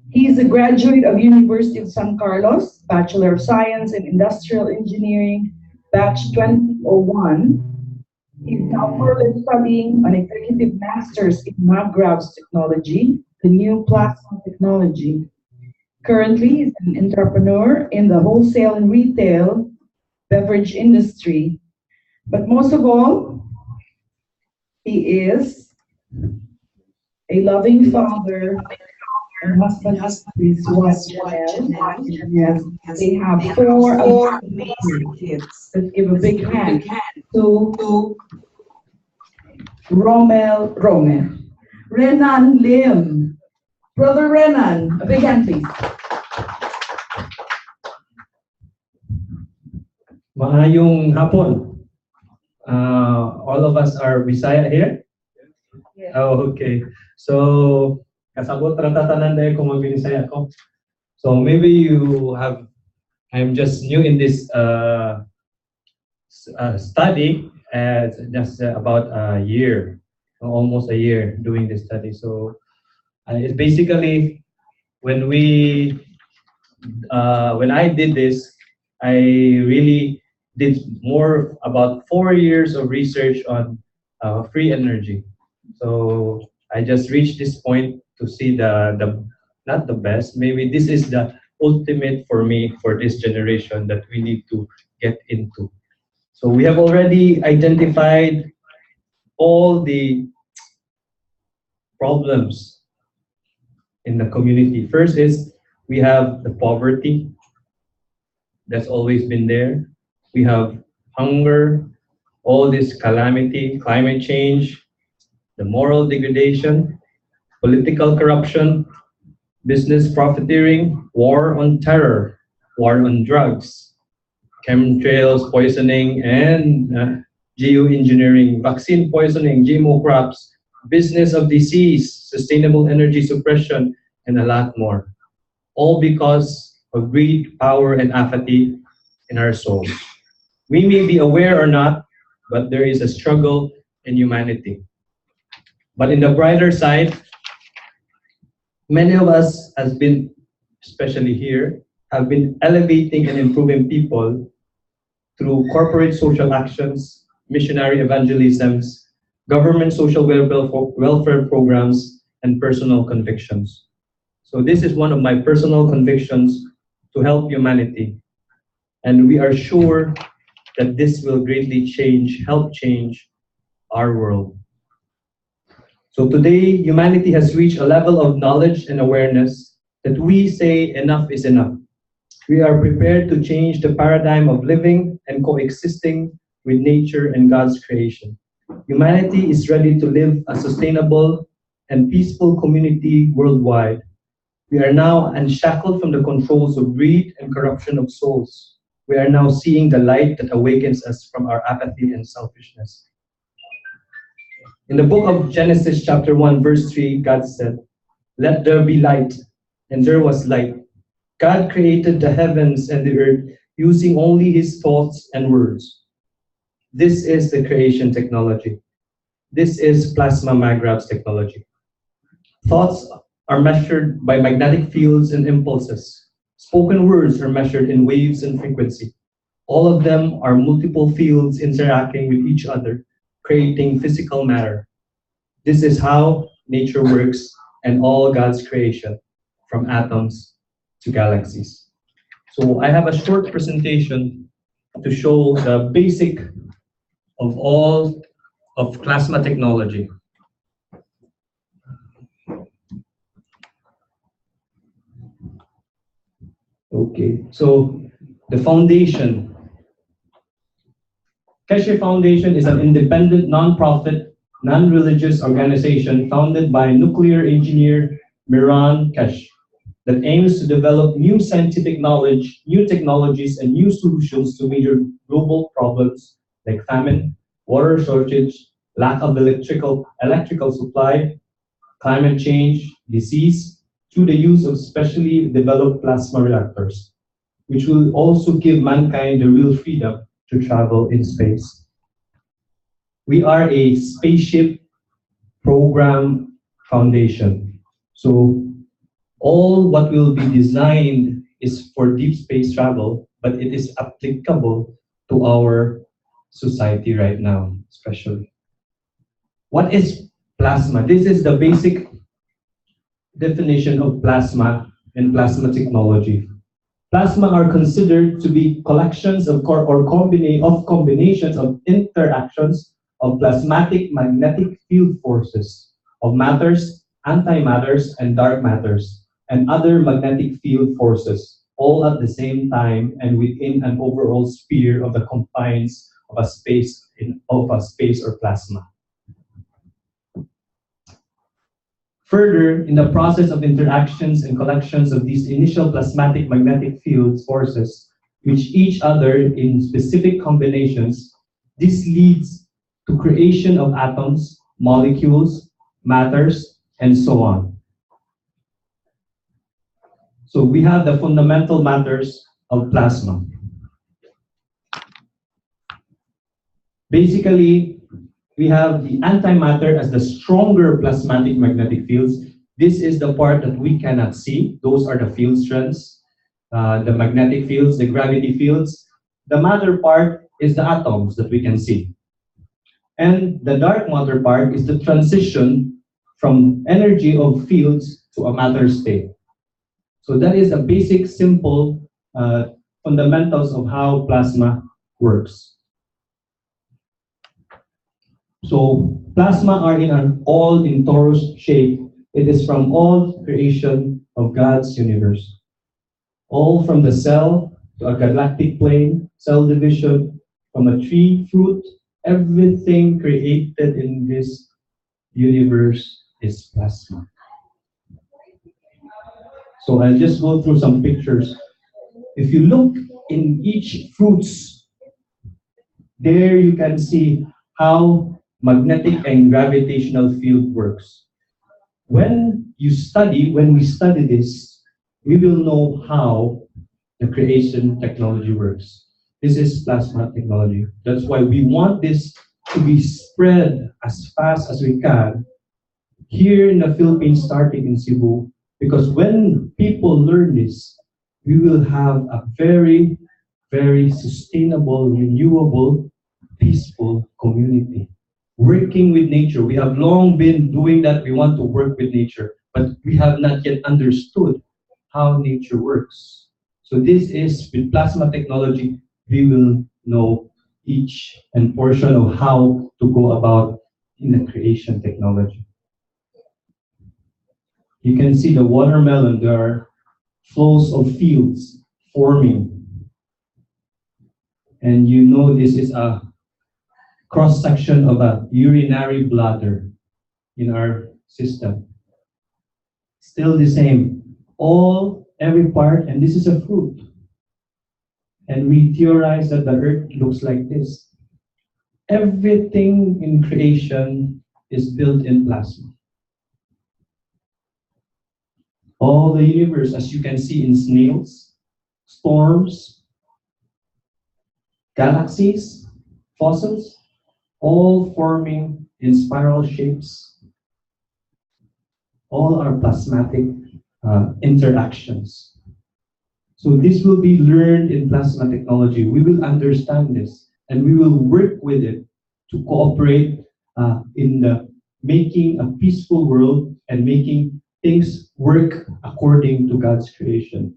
He is a graduate of University of San Carlos, Bachelor of Science in Industrial Engineering, batch 2001. He's now further studying an executive master's in MagRav's technology, the new plasma technology. Currently, he's an entrepreneur in the wholesale and retail beverage industry. But most of all, he is a loving father and husband to his wife Janelle. Yes, they have four amazing kids. Let's give a big hand to Renan Lim. Brother Renan, a big hand please. Maayong hapon. All of us are Bisaya here? Yes. Oh, okay. So, kasabot ratatanan dahil kung mag-Bisaya ko. So, maybe I'm just new in this study, just about a year, almost a year doing this study. So, it's basically when I did this, I really did more about 4 years of research on free energy. So I just reached this point to see the not the best, maybe this is the ultimate for me for this generation that we need to get into. So we have already identified all the problems in the community. First is we have the poverty that's always been there. We have hunger, all this calamity, climate change, the moral degradation, political corruption, business profiteering, war on terror, war on drugs, chemtrails poisoning, and geoengineering, vaccine poisoning, GMO crops, business of disease, sustainable energy suppression, and a lot more. All because of greed, power, and apathy in our souls. We may be aware or not, but there is a struggle in humanity. But in the brighter side, many of us has been, especially here, have been elevating and improving people through corporate social actions, missionary evangelisms, government social welfare programs, and personal convictions. So this is one of my personal convictions to help humanity. And we are sure that this will greatly help change our world. So today, humanity has reached a level of knowledge and awareness that we say enough is enough. We are prepared to change the paradigm of living and coexisting with nature and God's creation. Humanity is ready to live a sustainable and peaceful community worldwide. We are now unshackled from the controls of greed and corruption of souls. We are now seeing the light that awakens us from our apathy and selfishness. In the book of Genesis chapter 1 verse 3, God said, "Let there be light," and there was light. God created the heavens and the earth using only his thoughts and words. This is the creation technology. This is plasma magravs technology. Thoughts are measured by magnetic fields and impulses. Spoken words are measured in waves and frequency. All of them are multiple fields interacting with each other, creating physical matter. This is how nature works and all God's creation, from atoms to galaxies. So I have a short presentation to show the basic of all of plasma technology. Okay, so the foundation. Keshe Foundation is an independent, non-profit, non-religious organization founded by nuclear engineer Miran Keshe that aims to develop new scientific knowledge, new technologies, and new solutions to major global problems like famine, water shortage, lack of electrical supply, climate change, disease, through the use of specially developed plasma reactors, which will also give mankind the real freedom to travel in space. We are a spaceship program foundation. So all what will be designed is for deep space travel, but it is applicable to our society right now, especially. What is plasma? This is the basic definition of plasma and plasma technology. Plasma are considered to be collections of combinations of interactions of plasmatic magnetic field forces of matters, antimatters, and dark matters, and other magnetic field forces, all at the same time and within an overall sphere of the confines of a space or plasma. Further, in the process of interactions and collections of these initial plasmatic magnetic fields forces, which each other in specific combinations, this leads to creation of atoms, molecules, matters, and so on. So we have the fundamental matters of plasma. Basically, we have the antimatter as the stronger plasmatic magnetic fields. This is the part that we cannot see. Those are the field strengths, the magnetic fields, the gravity fields. The matter part is the atoms that we can see. And the dark matter part is the transition from energy of fields to a matter state. So that is a basic, simple fundamentals of how plasma works. So plasma are in an all in torus shape. It is from all creation of God's universe. All from the cell to a galactic plane, cell division, from a tree, fruit, everything created in this universe is plasma. So I'll just go through some pictures. If you look in each fruits, there you can see how magnetic and gravitational field works. When we study this, we will know how the creation technology works. This is plasma technology. That's why we want this to be spread as fast as we can here in the Philippines, starting in Cebu, because when people learn this, we will have a very, very sustainable, renewable, peaceful community. Working with nature. We have long been doing that. We want to work with nature, but we have not yet understood how nature works. So this is with plasma technology, we will know each and portion of how to go about in the creation technology. You can see the watermelon, there are flows of fields forming. And you know this is a cross-section of a urinary bladder in our system. Still the same. Every part, and this is a fruit. And we theorize that the earth looks like this. Everything in creation is built in plasma. All the universe, as you can see in snails, storms, galaxies, fossils, all forming in spiral shapes. All are plasmatic interactions. So this will be learned in plasma technology. We will understand this and we will work with it to cooperate in the making a peaceful world and making things work according to God's creation.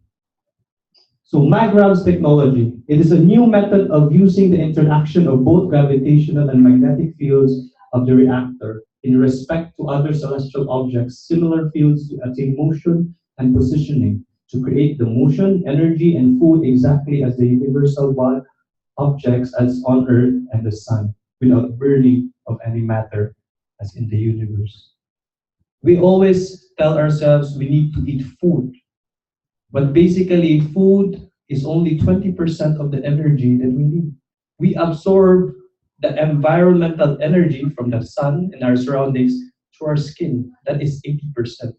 So magravs technology, it is a new method of using the interaction of both gravitational and magnetic fields of the reactor in respect to other celestial objects, similar fields to attain motion and positioning, to create the motion, energy, and food exactly as the universal objects as on Earth and the Sun, without burning of any matter as in the universe. We always tell ourselves we need to eat food, but basically food is only 20% of the energy that we need. We absorb the environmental energy from the sun and our surroundings through our skin. That is 80%.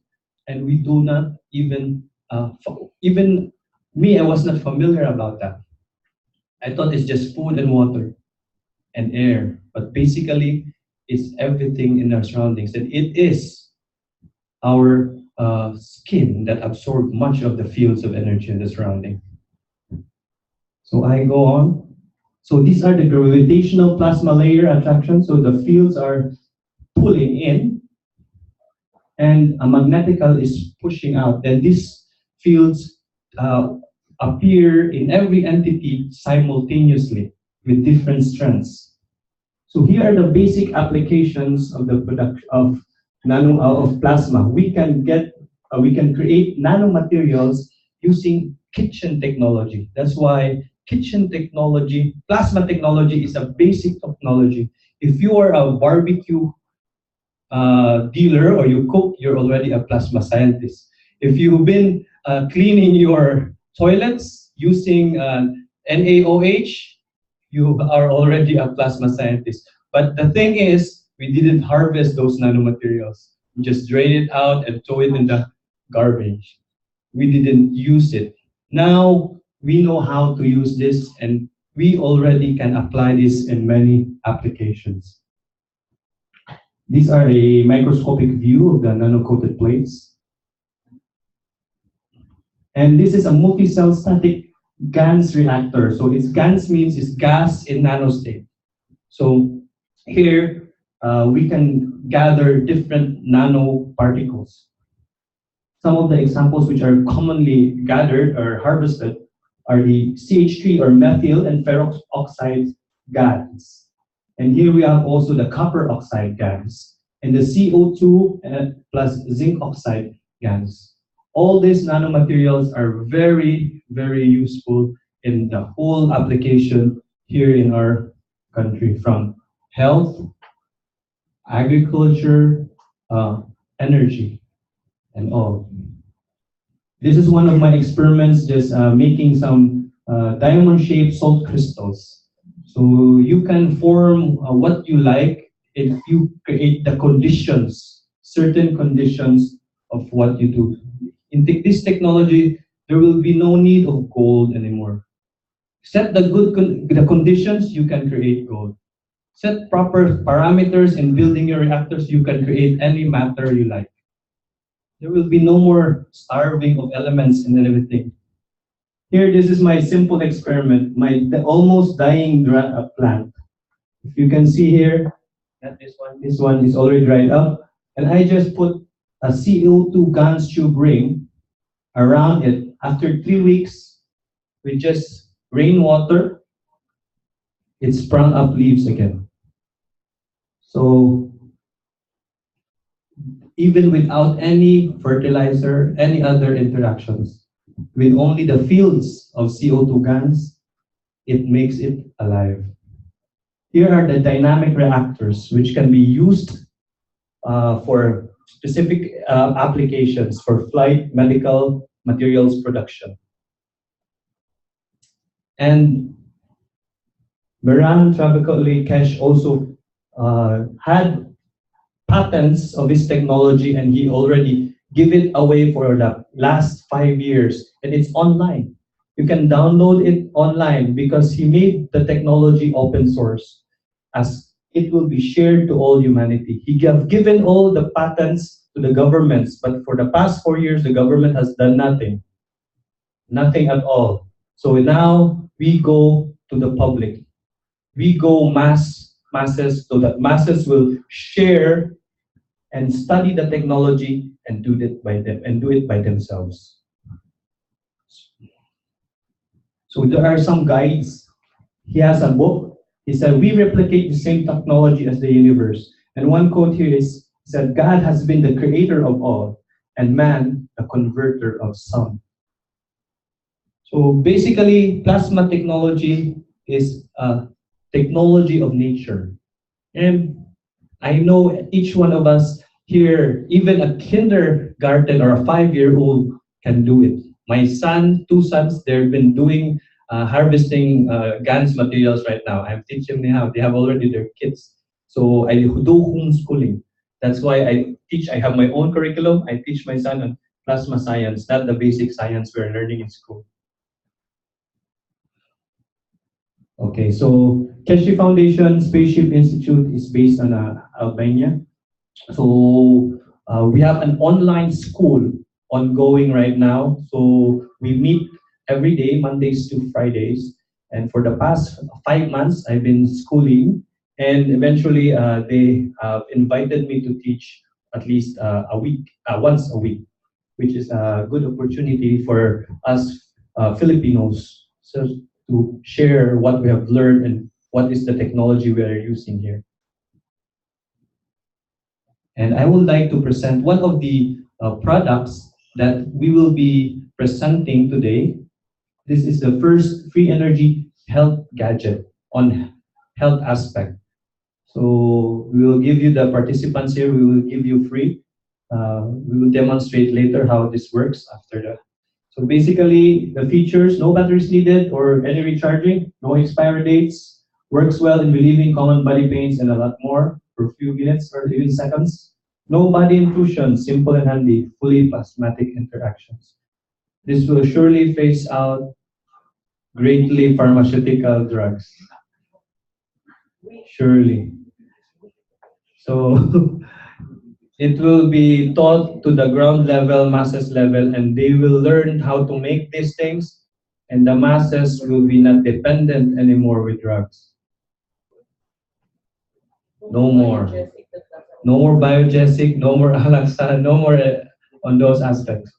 And we do not even me, I was not familiar about that. I thought it's just food and water and air, but basically it's everything in our surroundings. And it is our skin that absorb much of the fields of energy in the surrounding. So I go on. So these are the gravitational plasma layer attraction. So the fields are pulling in and a magnetical is pushing out. And these fields uh, appear in every entity simultaneously with different strengths. So here are the basic applications of the production of of plasma. We can create nanomaterials using kitchen technology. That's why kitchen technology, plasma technology is a basic technology. If you are a barbecue dealer or you cook, you're already a plasma scientist. If you've been cleaning your toilets using NaOH, you are already a plasma scientist. But the thing is, we didn't harvest those nanomaterials. We just drained it out and throw it in the garbage. We didn't use it. Now we know how to use this and we already can apply this in many applications. These are a microscopic view of the nano-coated plates. And this is a multi-cell static GANS reactor. So its GANS means it's gas in nanostate. So here we can gather different nanoparticles. Some of the examples which are commonly gathered or harvested are the CH3 or methyl and ferrous oxide GANs. And here we have also the copper oxide GANs and the CO2 plus zinc oxide GANs. All these nanomaterials are very, very useful in the whole application here in our country, from health, agriculture, energy, and all. This is one of my experiments, just making some diamond-shaped salt crystals. So you can form what you like if you create the conditions, certain conditions of what you do. In this technology, there will be no need of gold anymore. Set the the conditions, you can create gold. Set proper parameters in building your reactors, you can create any matter you like. There will be no more starving of elements and everything. Here, this is my simple experiment, the almost dying plant. If you can see here, not this one is already dried up. And I just put a CO2 GANS tube ring around it. After 3 weeks, with just rainwater, it sprung up leaves again. So even without any fertilizer, any other interactions, with only the fields of CO2 GANs, it makes it alive. Here are the dynamic reactors, which can be used for specific applications for flight medical materials production. And Meran Traficale Kesh also had patents of this technology, and he already give it away for the last 5 years, and it's online. You can download it online because he made the technology open source, as it will be shared to all humanity. He have given all the patents to the governments, but for the past 4 years, the government has done nothing. Nothing at all. So now we go to the public. We go masses, so that masses will share and study the technology and do it by themselves. So there are some guides. He has a book. He said, we replicate the same technology as the universe. And one quote here is, he said, God has been the creator of all, and man the converter of some. So basically, plasma technology is a technology of nature. And I know each one of us here, even a kindergarten or a 5-year-old can do it. My son, 2 sons, they've been doing harvesting GANS materials right now. I'm teaching them how. They have already their kids. So I do homeschooling. That's why I have my own curriculum. I teach my son on plasma science, not the basic science we're learning in school. Okay, so Keshi Foundation Spaceship Institute is based on Albania. So We have an online school ongoing right now. So we meet every day, Mondays to Fridays. And for the past 5 months, I've been schooling. And eventually, they invited me to teach at least a week, once a week, which is a good opportunity for us Filipinos so to share what we have learned and what is the technology we are using here. And I would like to present one of the products that we will be presenting today. This is the first free energy health gadget on health aspect. So we will give you the participants here, we will give you free. We will demonstrate later how this works after that. So basically, the features, no batteries needed or any recharging, no expiry dates, works well in relieving common body pains and a lot more for a few minutes or even seconds. No body intrusion, simple and handy, fully plasmatic interactions. This will surely phase out greatly pharmaceutical drugs. Surely. So it will be taught to the ground level, masses level, and they will learn how to make these things, and the masses will be not dependent anymore with drugs. No more. No more biogesic, no more alaxan, no more on those aspects.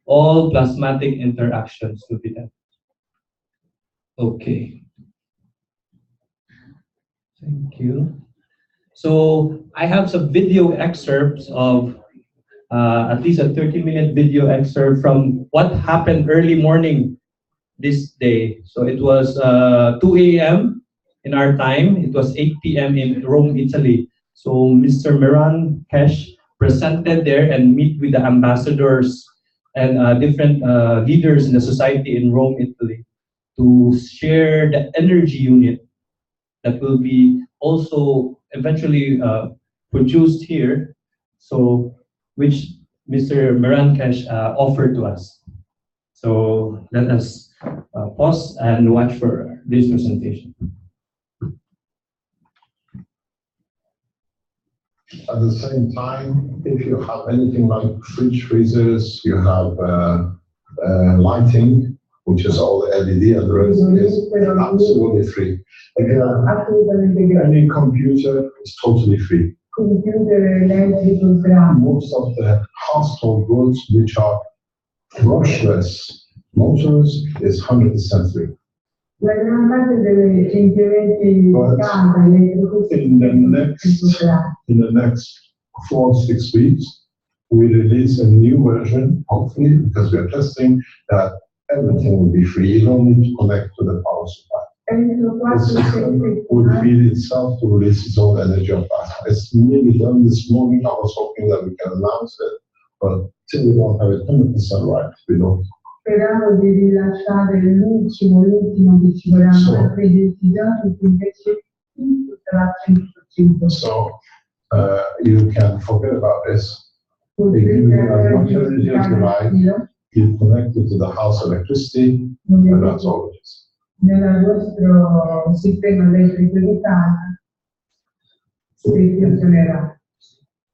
All plasmatic interactions will be done. Okay. Thank you. So I have some video excerpts of at least a 30-minute video excerpt from what happened early morning this day. So it was 2 a.m. in our time. It was 8 p.m. in Rome, Italy. So Mr. Miran Kesh presented there and meet with the ambassadors and different leaders in the society in Rome, Italy, to share the energy unit that will be also eventually produced here. So which Mr. Mirankesh offered to us. So let us pause and watch for this presentation. At the same time, if you have anything like fridge freezers, you have lighting, which is all LED, and the rest is absolutely free. If you have any computer, it's totally free. Most of the household goods which are brushless motors is 100% free. But in the next 4 to 6 weeks, we release a new version, hopefully, because we are testing that everything will be free. You don't need to connect to the power supply. The system will feed itself to release its own energy on that. It's nearly done this morning. I was hoping that we can announce it, but till we don't have it 100% right, we don't. Speravo di rilasciare l'ultimo che ci vorranno essere desiderato, invece tutto sarà 100%. So you can forget about this. They give you as much energy as you like. You connect it to the house electricity, and that's all it is. Nel vostro sistema elettrico di casa si funzionerà.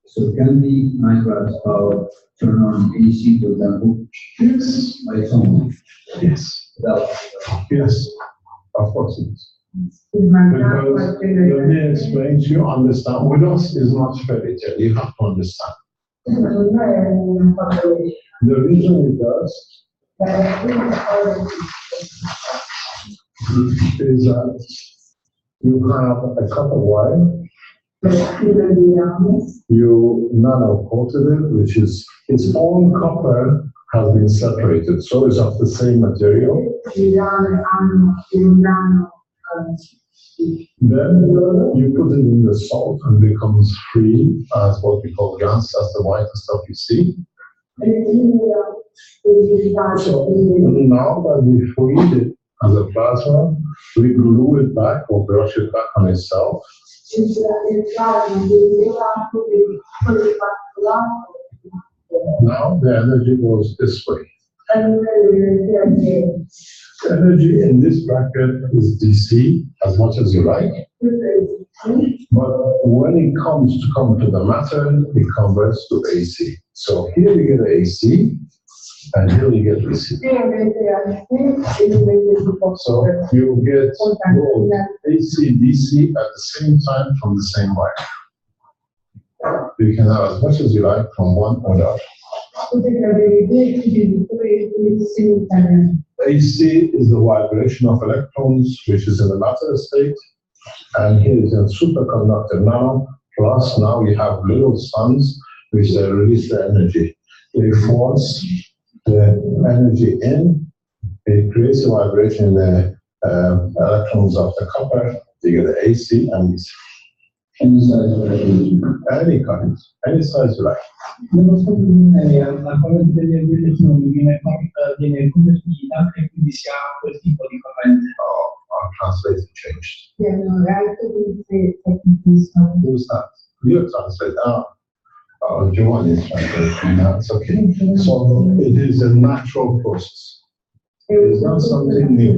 So it can be microwave power turn on AC, for example, Yes. by phone. Yes. Without Yes. Of course it is. Il Because vantaggio let me explain to you, understand, with us is not fairy tale, you have to understand. non è un fattore. The reason it does is that you have a copper wire, you nano-coated it, which is its own copper has been separated, so it's of the same material. Then you put it in the salt and becomes free as what we call gas, as the white stuff you see. So now that we freed it as a plasma, we glue it back or brush it back on itself. Now the energy goes this way. Energy in this bracket is DC as much as you like, but when it comes to the matter, it converts to AC. So here you get AC, and here you get DC. So you get both AC, DC at the same time from the same wire. You can have as much as you like from one or the other. AC is the vibration of electrons, which is in the matter state, and here is a superconductor now, plus now you have little suns, which they release the energy. They force the energy in, it creates a vibration in the electrons of the copper, you get the AC and DC. Any size of radiation. Any kind, any size you like. La corrente delle elettroni viene convertita e quindi si ha quel tipo di corrente. Our translator changed. Yeah, no, I couldn't say technically something. Who's that? You translate. Joanne is translating. That's okay. So it is a natural process. It's not something new.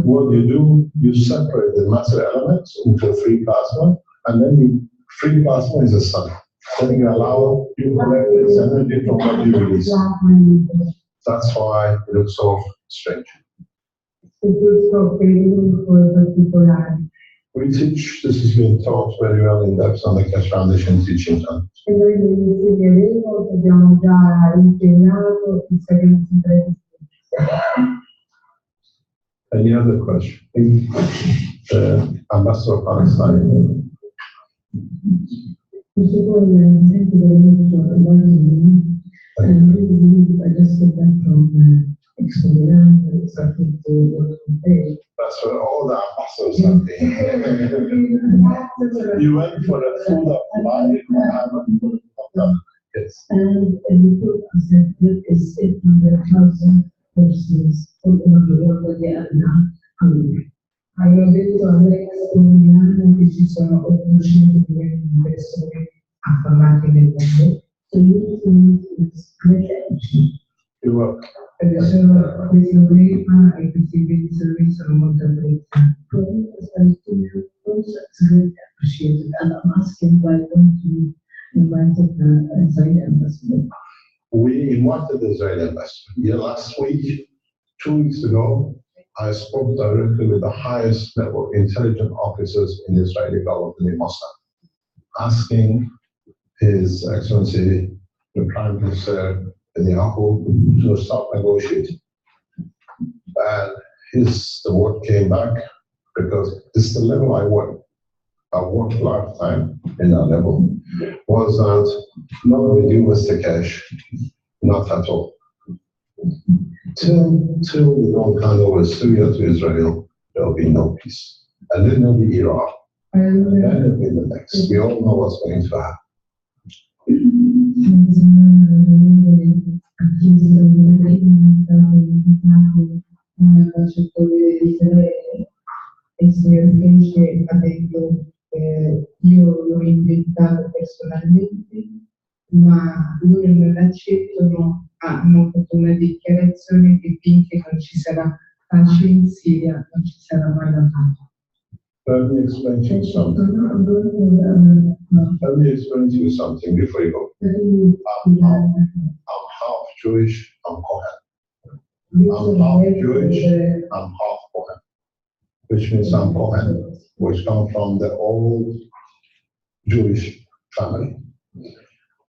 What you do, you separate the matter elements into free plasma, and then free plasma is the sun. Then you allow you collect this energy from what you release. That's why it looks so strange. We teach, this has been taught very well in depth on the Keshe Foundation teaching channel. Any other question? Ambassador of Palestine. That's what all the ambassadors have been. You went for a food of life and haven't done. Yes. And the book accepted is 800,000 persons all over the world che hanno hungry. Hanno detto a lei che ogni anno che ci sono 800 milioni di persone affamate nel mondo. So you think it's great action. You're welcome. E sono questi problema e questi benefici sono molto apprezzati. It's great appreciated and I'm asking why don't you invite the Israeli ambassador? We invited the Israeli ambassador. Yeah, last week, 2 weeks ago, I spoke directly with the highest level intelligence officers in the Israeli government in Mossad, asking His Excellency, the Prime Minister Netanyahu, to stop negotiating. And the word came back because it's the level I work. I worked a lifetime in that level. Was that not with you, Mr. Keshe, not at all. Till we don't hand over Syria to Israel, there'll be no peace. And then there'll be Iraq. And then there'll be the next. We all know what's going to happen. Il signor Keshe ha detto io l'ho inventato personalmente, ma lui non accettano, hanno fatto una dichiarazione che finché non ci sarà pace in Siria non ci sarà mai la pace. Let me explain to you something. Let me explain to you something before you go. I'm half Jewish, I'm Kohen. I'm half Jewish, I'm half Kohen. Which means I'm Kohen, which come from the old Jewish family.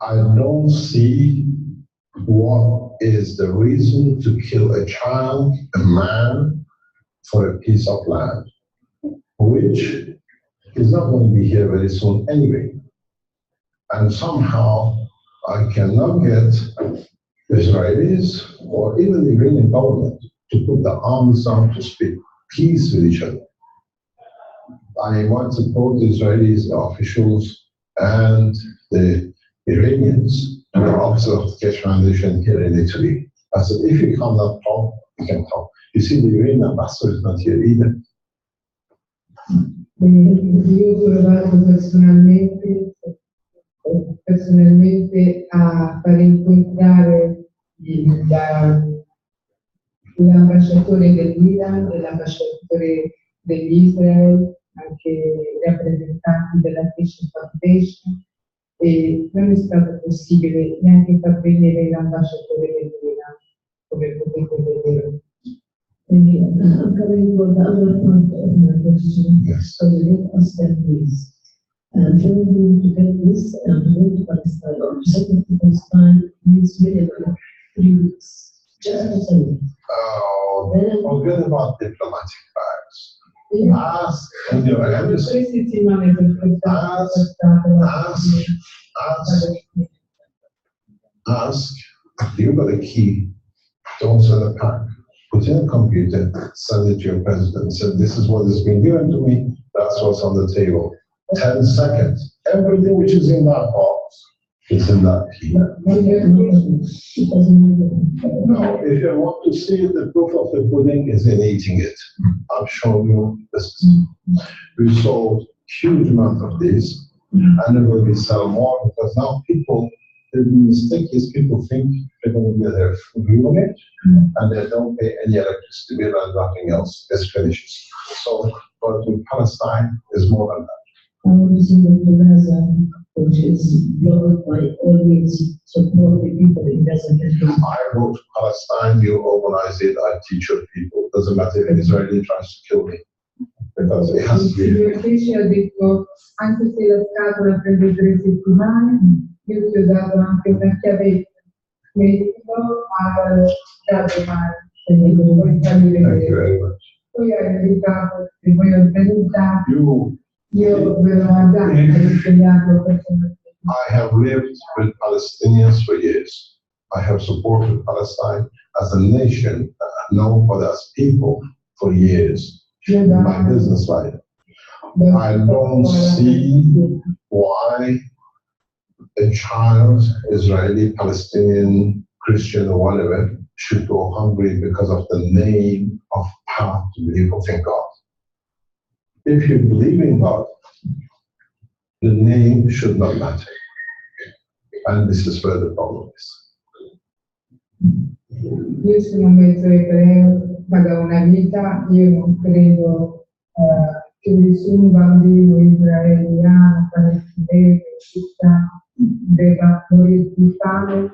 I don't see what is the reason to kill a child, a man, for a piece of land, which is not going to be here very soon anyway. And somehow I cannot get Israelis or even the Iranian government to put the arms down to speak peace with each other. I invited both the Israelis, the officials, and the Iranians to the office of the Keshe Foundation here in Italy. I said, if you cannot talk, you can talk. You see, the Iranian ambassador is not here either. Io ho provato personalmente a far incontrare l'ambasciatore dell'Iran, l'ambasciatore dell'Israele, anche rappresentanti della Christian Foundation, e non è stato possibile neanche far vedere l'ambasciatore dell'Iran, come potete vedere. Quindi, coming for the other part of my question, so let us get this. Trying to get this and to go to Palestine or to second Palestine means minimum 3 weeks. Just a week. Forget about diplomatic bags. Yeah. Ask in your embassy. Ask, you got a key, don't send a pack. Put in a computer, send it to your president, say, this is what has been given to me, that's what's on the table. 10 seconds. Everything which is in that box is in that key. No, if you want to see the proof of the pudding is in eating it. I've shown you this. We sold huge amount of these, and then we sell more because now people, the mistake is people think they're going to get their food unit and they don't pay any electricity bill and nothing else. It's finished. So, but in Palestine is more than that. I want to see the Gaza, which is blocked by all these support the people in Gaza. I go to Palestine, you organize it, I teach your people. Doesn't matter if Israeli tries to kill me. Because it has to be. Il Pesce ha detto, anche se la scatola prende 3 settimane, io ti ho dato anche una chiavetta. Mettilo al dato male, se ne puoi farmi Thank you vedere. very much. Poi hai invitato, e poi ho presentato, You, io ve l'ho dato, ho spiegato personalmente. I have lived with Palestinians for years. I have supported Palestine as a nation, known for as people for years. In my business life. I don't see why a child, Israeli, Palestinian, Christian, or whatever, should go hungry because of the name of path to believe in God. If you believe in God, the name should not matter. And this is where the problem is. Io sono mezzo ebreo, ma da una vita io non credo che nessun bambino israeliano, palestinese, cristiano debba morire di fame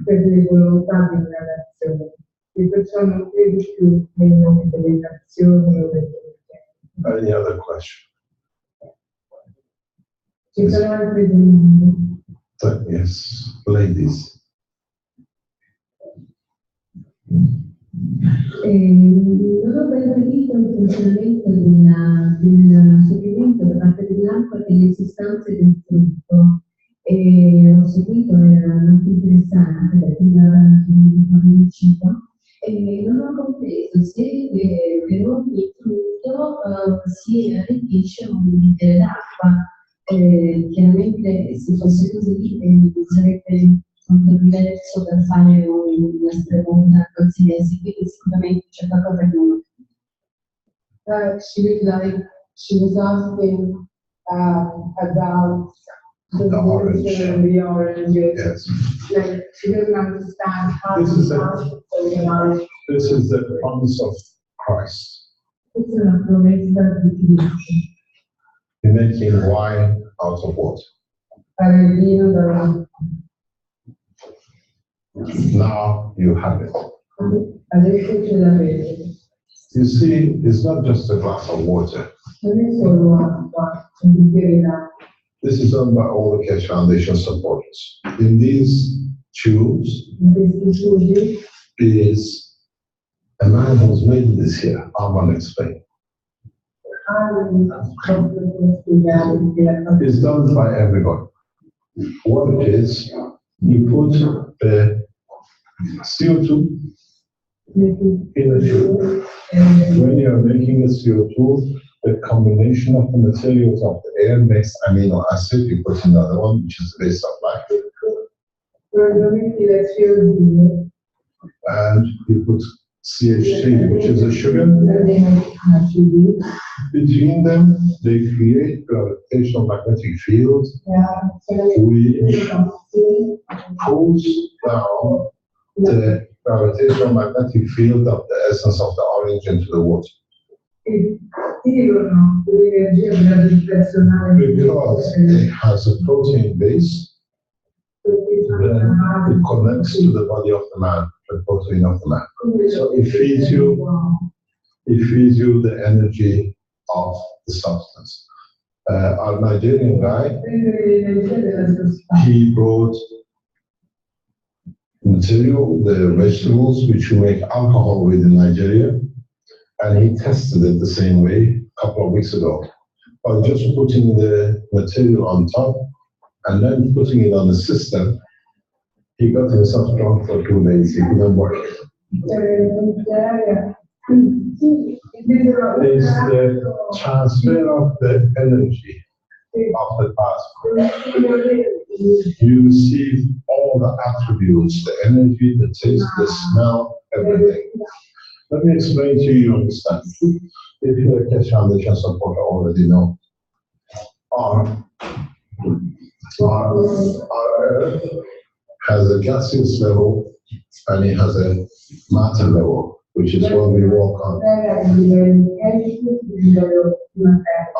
per le volontà di una nazione. E perciò non credo più nei nomi delle nazioni o delle religioni. Any other question? Ci sono altre domande? Yes, ladies. Non ho ben capito il funzionamento del seguimento da parte dell'acqua delle sostanze del frutto e ho seguito, era molto interessante perché mi dava il cibo e non ho compreso se per ogni frutto si arricchisce un bicchiere d'acqua. Chiaramente se fosse così sarebbe molto diverso da fare una pregunta qualsiasi, quindi sicuramente c'è qualcosa che non. She would like, she was asking about The orange. the oranges. Yes. Like, she doesn't understand how This is This This is the promise of Christ. It's una promessa di Cristo. You're making wine out of water. Fare il vino da Now you have it. adesso ce l'avete. You see, it's not just a glass of water. Non è solo acqua, un bicchiere d'acqua. This is done by all the Cash Foundation supporters. In these tubes Questi studi is a man who's made this here. I'm going to explain. hanno proprio spiegare che la It's done by everybody. What it is, you put the CO2 in a tube. When you are making a CO2, the combination of the materials of the air makes amino acid. You put another one, which is the base of life. probabilmente la CO2 And you put CH3, which is a sugar. acidi Between them, they create gravitational magnetic fields, which pulls down the gravitational magnetic field of the essence of the orange into the water. E tirano l'energia gravitazionale Because it has a protein base, then it connects to the body of the man, the protein of the man. So it feeds you the energy of the substance. Our Nigerian guy, he brought material, the vegetables which you make alcohol with in Nigeria, and he tested it the same way a couple of weeks ago. By just putting the material on top and then putting it on the system, he got himself drunk for 2 days. He couldn't work. It's the transfer of the energy of the plasma. You receive all the attributes, the energy, the taste, the smell, everything. Let me explain to you, understand. If you're a Keshe Foundation supporter, already know. Our Earth has a gaseous level and it has a matter level, which is what we walk on.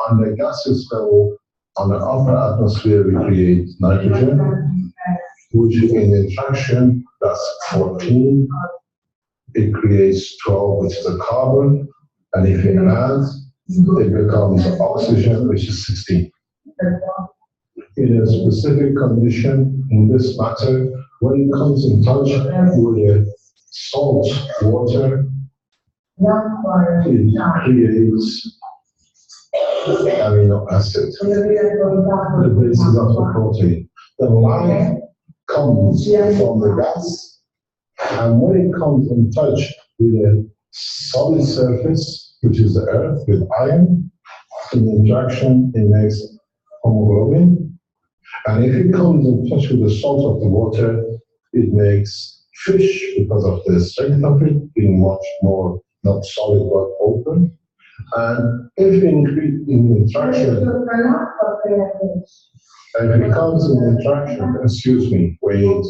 On the gaseous level, on the upper atmosphere, we create nitrogen, which in interaction, that's 14. It creates 12, which is a carbon, and if it adds, it becomes oxygen, which is 16. In a specific condition in this matter, when it comes in touch with the salt water, it creates amino acid, the basis of the protein. The life comes from the gas, and when it comes in touch with a solid surface, which is the earth, with iron, in interaction, it makes hemoglobin. And if it comes in touch with the salt of the water, it makes fish because of the strength of it, being much more not solid but open. And if in interaction, if it comes in interaction, excuse me, wait.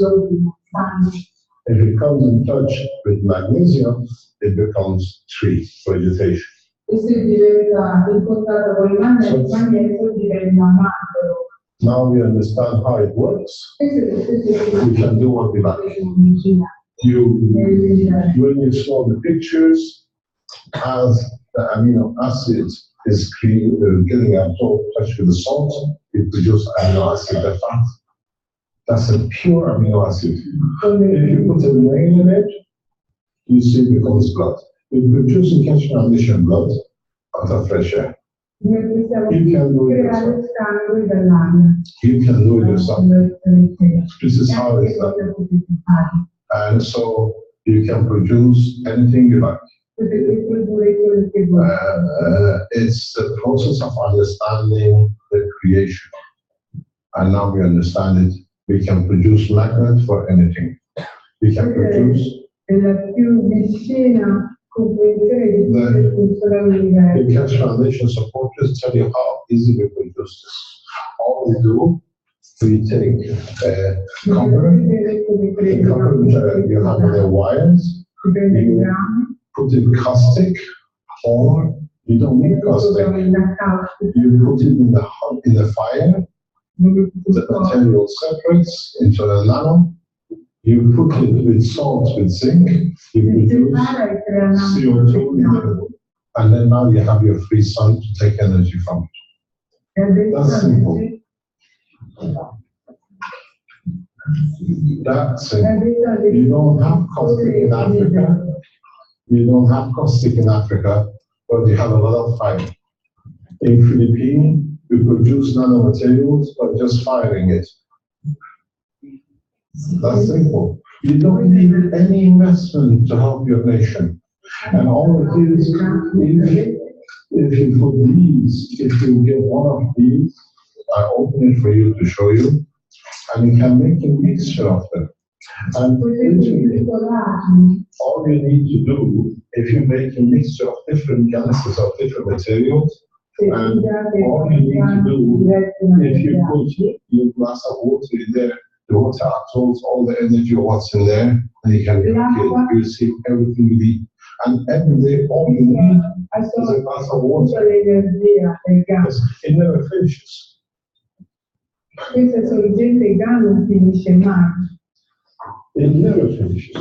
If it comes in touch with magnesium, it becomes tree, vegetation. Now we understand how it works. We can do what we like. When you saw the pictures, as the amino acid is getting absorbed, touch with the salt, it produces amino acid that fast. That's a pure amino acid. If you put a name in it, you see it becomes blood. It produces Keshe Foundation blood out of fresh air. You can do it yourself. You can do it yourself. This is how it's done. And so you can produce anything you like. It's the process of understanding the creation. And now we understand it. We can produce magnet for anything. We can produce. The Keshe Foundation supporters tell you how easy we produce this. All we do, we take a copper, which you have the wires, you put it caustic, or you don't need caustic. You put it in the fire, the material separates into a nano. You put it with salt, with zinc, you produce CO2 in the wood, and then now you have your free sun to take energy from it. That's simple. That's simple. You don't have caustic in Africa. You don't have caustic in Africa, but you have a lot of fire. In Philippine, we produce nanomaterials by just firing it. That's simple. You don't need any investment to help your nation. And all it is, if you put these, if you get one of these, I open it for you to show you, and you can make a mixture of them. And literally, all you need to do, if you make a mixture of different gases of different materials, and all you need to do, if you put your glass of water in there, The water absorbs all the energy of what's in there, and you can drink it. You receive everything you need. And every day, all you need is a glass of water. Because it never finishes. Questa sorgente non finisce mai. It never finishes.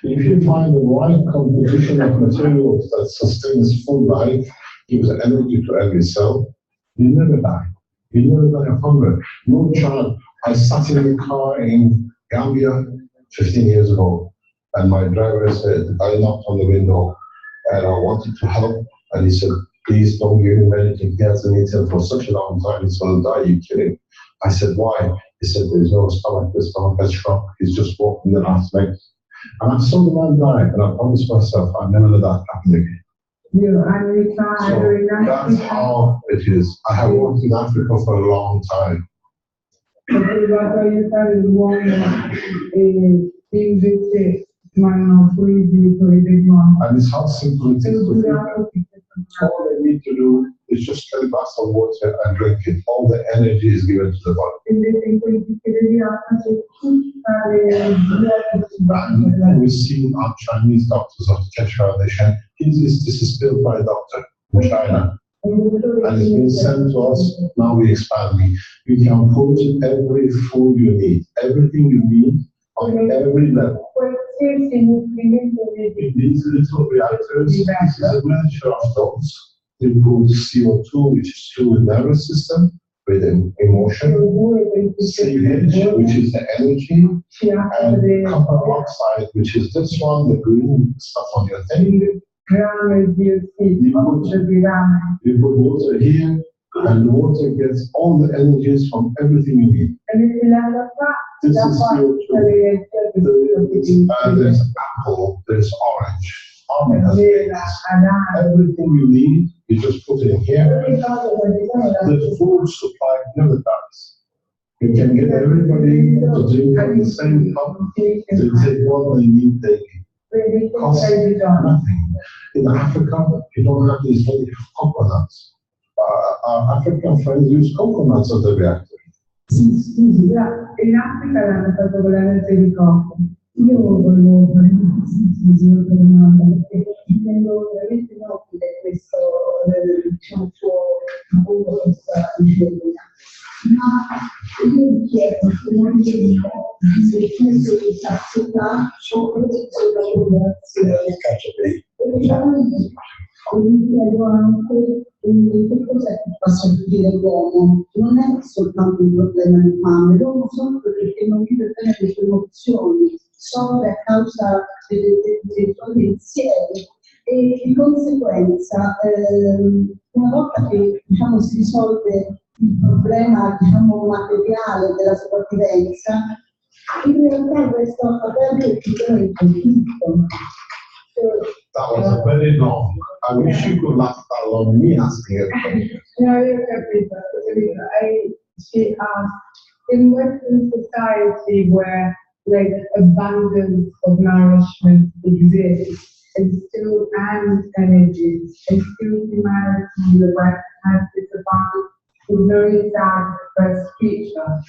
If you find the right composition of materials that sustains full life, gives energy to every cell, you never die. You never die of hunger. No child. I sat in a car in Gambia 15 years ago, and my driver said, I knocked on the window, and I wanted to help, and he said, please don't give him anything. He hasn't eaten for such a long time, he's going to die, you're kidding. I said, why? He said, there's no stomach, the stomach has shrunk, he's just walking the last leg. And I saw the man die, and I promised myself, I'll never let that happen again. So that's how it is. I have worked in Africa for a long time. And it's how simple it is to do. All they need to do is just get a glass of water and drink it. All the energy is given to the body. And we've seen our Chinese doctors of the Keshe Foundation. This is built by a doctor in China. And it's been sent to us. Now we're expanding. You can put every food you need, everything you need on every level. In these little reactors, this is a miniature of those. They put CO2, which is through the nervous system, with an emotion, CH, which is the energy, and copper oxide, which is this one, the green stuff on your thing. You put water here, and the water gets all the energies from everything you need. This is CO2. And there's apple, there's orange. Almond has eggs. Everything you need, you just put it in here. The food supply never dies. You can get everybody to drink from the same cup. They take what they need daily. Costs nothing. In Africa, you don't have these many coconuts. Our African friends use coconuts as a reactor. In Africa l'hanno fatto con la rete di cocco. Io volevo fare una domanda perché intendo veramente nobile questo diciamo suo lavoro, questa ricerca. Ma io mi chiedo se non se questo di sazietà o questo di popolazione. Chiedo anche che cos'è che fa soffrire l'uomo? Non è soltanto un problema di fame, l'uomo soffre perché non vive bene le sue emozioni, soffre a causa dei suoi pensieri e di conseguenza una volta che diciamo, si risolve il problema diciamo, materiale della sopravvivenza, in realtà questo avrebbe il problema del conflitto. That was very long. I wish you could last that long. Me asking it. No, you're capito. She asked, in Western society where like abundance of nourishment exists, and still and energy, and still humanity in the West has this abundance with very sad first feature.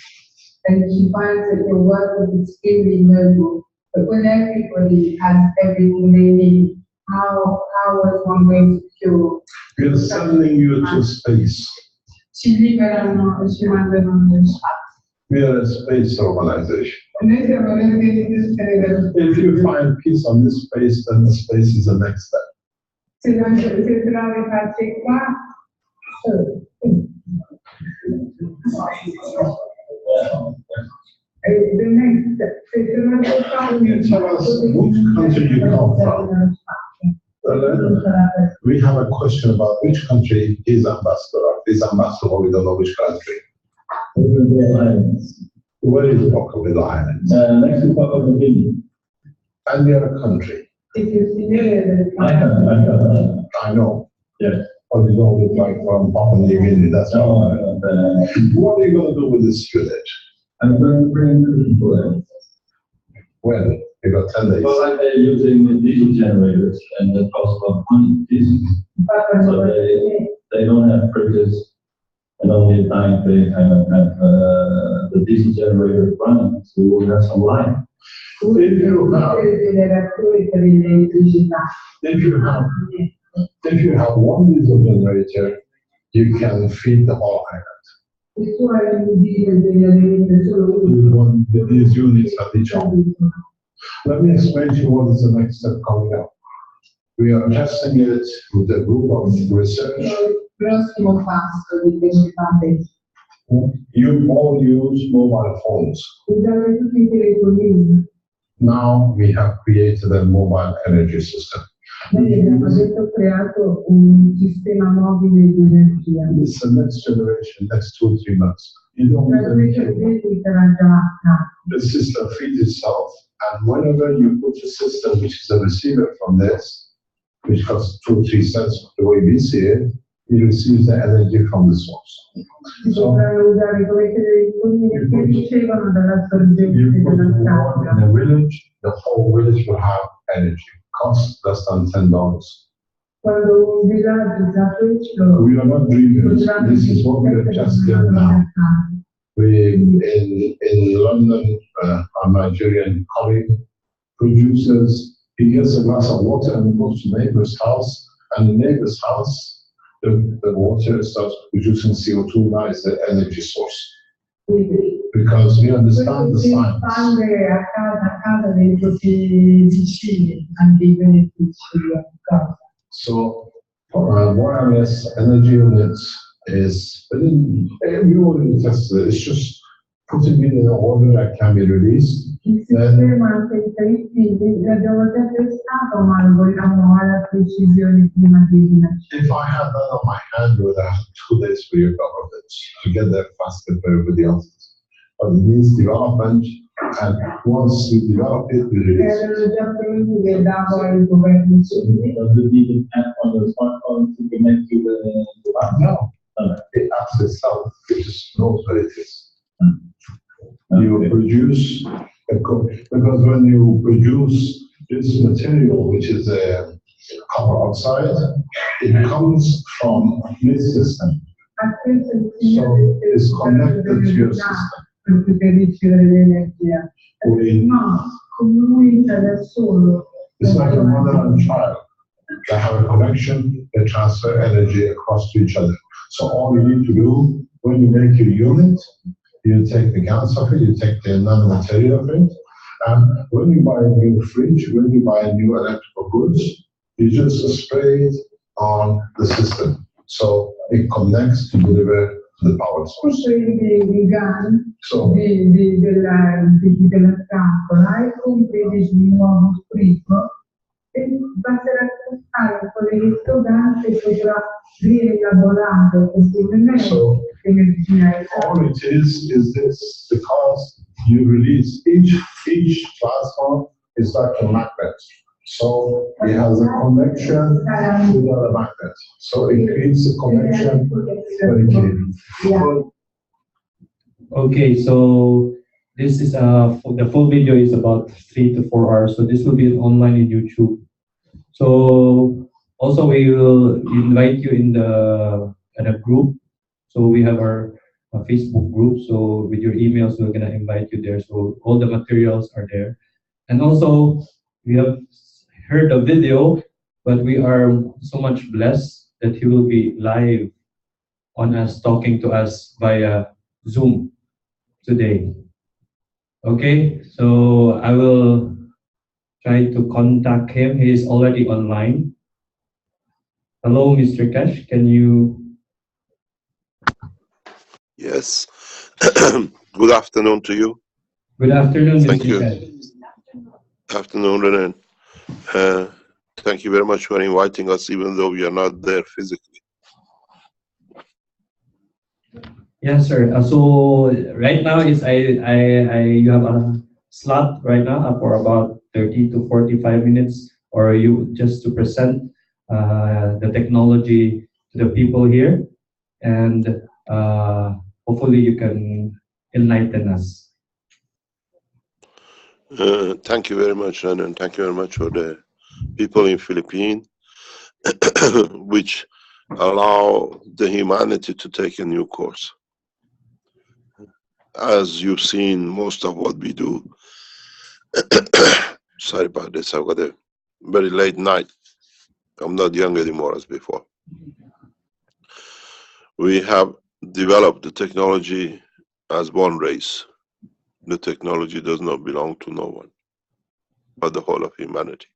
And she finds that your work is extremely noble. But when everybody has everything they need, how was one going to cure? We are sending you to space. Ci liberano e ci mandano nello spazio. We are a space organization. E noi siamo un'organizzazione dello spazio. If you find peace on this space, then the space is the next step. Se trovi pace qua, the next step. You tell us which country you come from. We have a question about which country is ambassador. Is ambassador, we don't know which country. Where is Rockville Islands? Next to Papua New Guinea. And the other country? I know. Yes. But you don't look like from Papua New Guinea, that's all. What are you going to do with this unit? I'm going to bring the people in. When? You got 10 days. Well, like they're using diesel generators and the cost of money diesel. So they don't have fridges. and only time they kind of have the diesel generator running, so we will have some light. If you have, generatori per l'elettricità. if you have, if you have one diesel generator, you can feed the whole island. Se tu hai un diesel generator solo With uno, one, with these units at each home. Let me explain to you what is the next step coming up. We are testing it with a group of research. il prossimo passo di questo fate, You all use mobile phones. usare tutti i telefonini. Now we have created a mobile energy system. Noi abbiamo adesso creato un sistema mobile di energia. It's the next generation, next 2 or 3 months. You don't La need dovete anything. vedere che sarà già The system feeds itself, and whenever you put a system which is a receiver from this, which costs 2 or 3 cents the way we see it, you receive the energy from the source. si So potranno usare come telefonini che ricevono dalla sorgente you put della one in casa. a village, the whole village will have energy. Costs less than $10. Quando un villaggio sa questo, We are not dreamers. potranno This is what we are just doing now. We in London, our Nigerian colleague produces. He gets a glass of water and goes to neighbor's house, and the neighbor's house, the water starts producing CO2. Now is the energy source Quindi, because we understand the questo si science. espande a casa dei propri vicini, anche i benefici a casa. So wireless energy units is we already tested it. It's just putting it in an order that can be released. Il sistema senza i fili l'abbiamo già testato, ma lo vogliamo alla precisione prima di rinascere. If I had that on my hand, you would have 2 days for your government to get there faster for everybody else. But it needs development, and once we develop it, we release it. Erano già pronti che davo ai governi suddi. Does it need an app on the smartphone to connect to the app? No, the app itself, it just knows what it is. You Okay. produce, because when you produce this material, which is a copper oxide, it comes from this system. A questo il So signore it's connected to your system. per poter ricevere l'energia. No, comunica da solo. It's like a mother and child. They have a connection, they transfer energy across to each other. So all you need to do, when you make your unit, you take the gas of it, you take the nanomaterial of it, and when you buy a new fridge, when you buy a new electrical goods, you just spray it on the system. So it connects to deliver the power source. Questo è il GAN So della scatola e compri il nuovo frigo e basterà spostare un po' l'elettrogante e potrà rielaborare possibilmente So, l'energia. all it is this, because you release each plasma is like a magnet. So it has a connection with other magnet. So it creates a connection very clearly. Okay, so this is the full video is about 3 to 4 hours. So this will be online in YouTube. So also we will invite you in a group. So we have our Facebook group. So with your emails, we're gonna invite you there. So all the materials are there. And also we have heard the video, but we are so much blessed that he will be live on us, talking to us via Zoom today. Okay, so I will try to contact him. He is already online. Hello, Mr. Cash. Can you? Yes. Good afternoon to you. Good afternoon, Thank Mr. you. Cash. Afternoon, Renan. Thank you very much for inviting us, even though we are not there physically. Yes, sir. So right now is you have a slot right now for about 30 to 45 minutes, or you just to present the technology to the people here, and hopefully you can enlighten us. Thank you very much, Renan. Thank you very much for the people in Philippines, which allow the humanity to take a new course. As you've seen, most of what we do, sorry about this, I've got a very late night. I'm not young anymore as before. We have developed the technology as one race. The technology does not belong to no one, but the whole of humanity.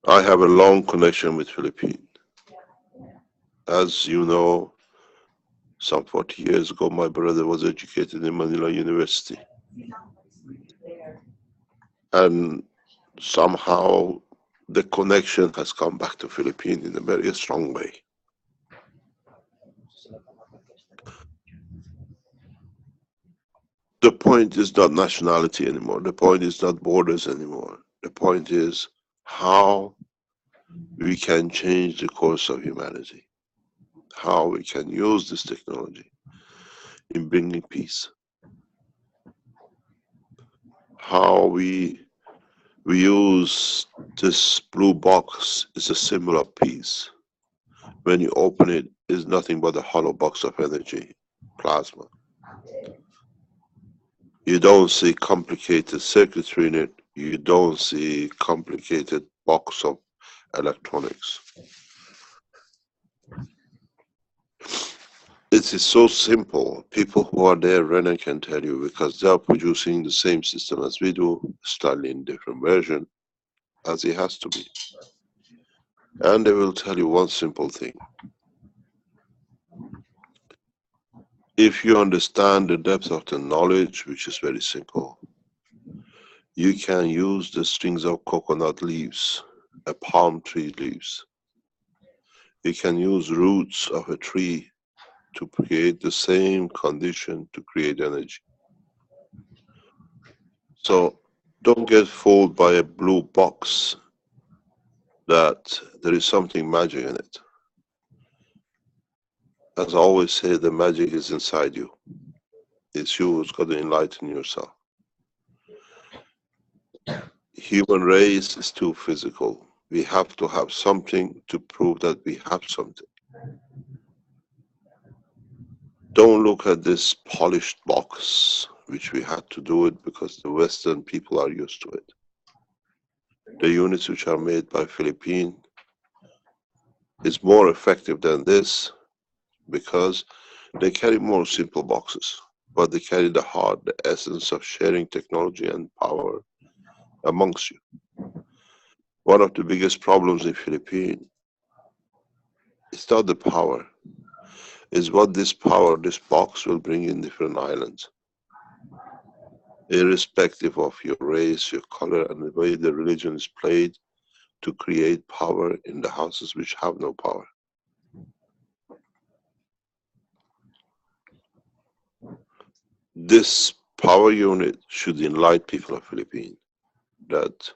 I have a long connection with Philippines. As you know, some 40 years ago, my brother was educated in Manila University. And somehow the connection has come back to Philippines in a very strong way. The point is not nationality anymore. The point is not borders anymore. The point is how we can change the course of humanity, how we can use this technology in bringing peace, how we use this blue box is a symbol of peace. When you open it, it's nothing but a hollow box of energy, plasma. You don't see complicated circuitry in it. You don't see complicated box of electronics. It is so simple. People who are there, Renan can tell you, because they are producing the same system as we do, slightly in different version, as it has to be. And they will tell you one simple thing. If you understand the depth of the knowledge, which is very simple, you can use the strings of coconut leaves, a palm tree leaves. You can use roots of a tree to create the same condition to create energy. So don't get fooled by a blue box that there is something magic in it. As I always say, the magic is inside you. It's you who's got to enlighten yourself. Human race is too physical. We have to have something to prove that we have something. Don't look at this polished box, which we had to do it because the Western people are used to it. The units which are made by Philippine is more effective than this because they carry more simple boxes, but they carry the heart, the essence of sharing technology and power amongst you. One of the biggest problems in Philippines is not the power, is what this power, this box will bring in different islands. Irrespective of your race, your color, and the way the religion is played to create power in the houses which have no power. This power unit should enlighten people of Philippines that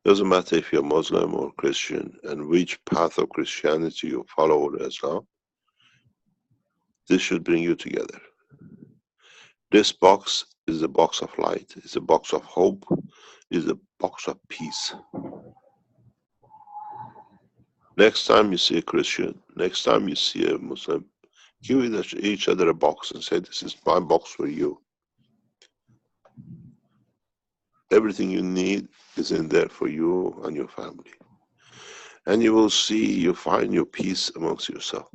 doesn't matter if you're Muslim or Christian and which path of Christianity you follow or Islam, this should bring you together. This box is a box of light, is a box of hope, is a box of peace. Next time you see a Christian, next time you see a Muslim, give each other a box and say, this is my box for you. Everything you need is in there for you and your family. And you will see, you find your peace amongst yourself.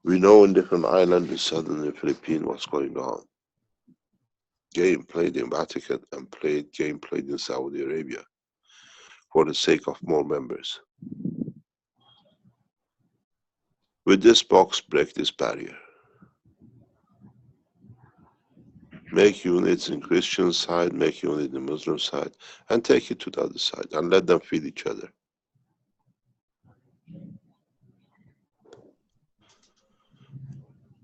We know in different islands in southern Philippines what's going on. Game played in Vatican and game played in Saudi Arabia for the sake of more members. With this box, break this barrier. Make units in Christian side, make units in the Muslim side, and take it to the other side and let them feed each other.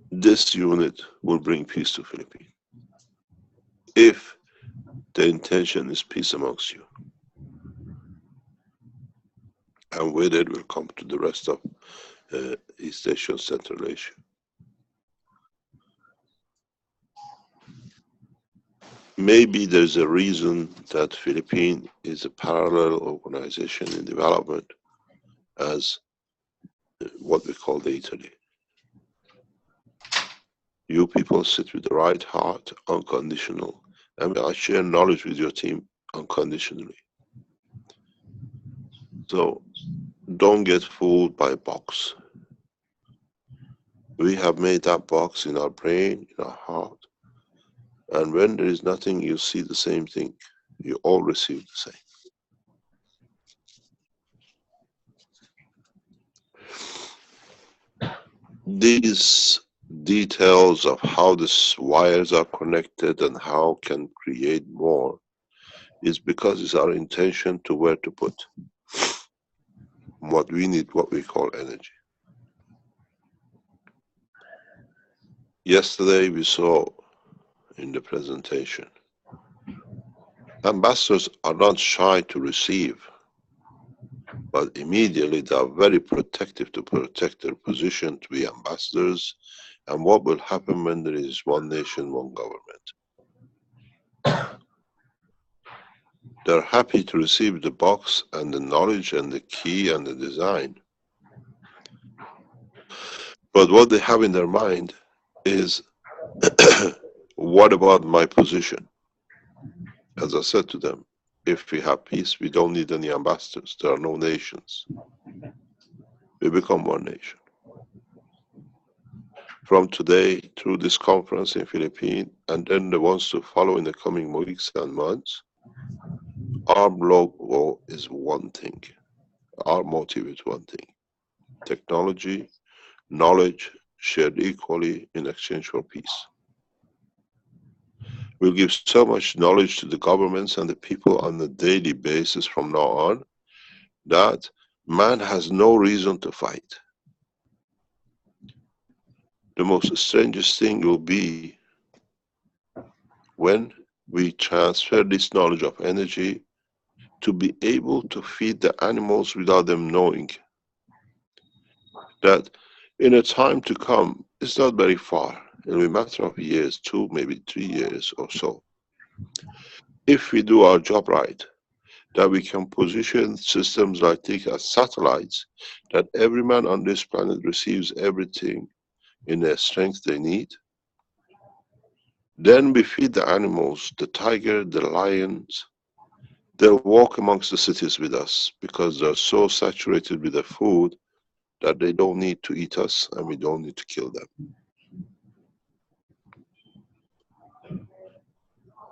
This unit will bring peace to Philippines. If the intention is peace amongst you. And with it will come to the rest of East Asia, Central Asia. maybe there's a reason that Philippine is a parallel organization in development as what we call the Italy. You people sit with the right heart, unconditional, and I share knowledge with your team unconditionally. So don't get fooled by a box. We have made that box in our brain, in our heart, and when there is nothing, you see the same thing. You all receive the same. These details of how these wires are connected and how can create more is because it's our intention to where to put what we need, what we call energy. Yesterday we saw in the presentation, ambassadors are not shy to receive, but immediately they are very protective to protect their position to be ambassadors. And what will happen when there is one nation, one government? They're happy to receive the box and the knowledge and the key and the design. But what they have in their mind is, what about my position? As I said to them, if we have peace, we don't need any ambassadors. There are no nations. We become one nation. From today through this conference in Philippines, and then the ones to follow in the coming weeks and months, our logo is one thing. Our motive is one thing. Technology, knowledge shared equally in exchange for peace. We'll give so much knowledge to the governments and the people on a daily basis from now on that man has no reason to fight. The most strangest thing will be when we transfer this knowledge of energy to be able to feed the animals without them knowing that in a time to come, it's not very far, it'll be a matter of years, 2, maybe 3 years or so. If we do our job right, that we can position systems like this as satellites, that every man on this planet receives everything in the strength they need. Then we feed the animals, the tiger, the lions. They'll walk amongst the cities with us because they're so saturated with the food that they don't need to eat us and we don't need to kill them.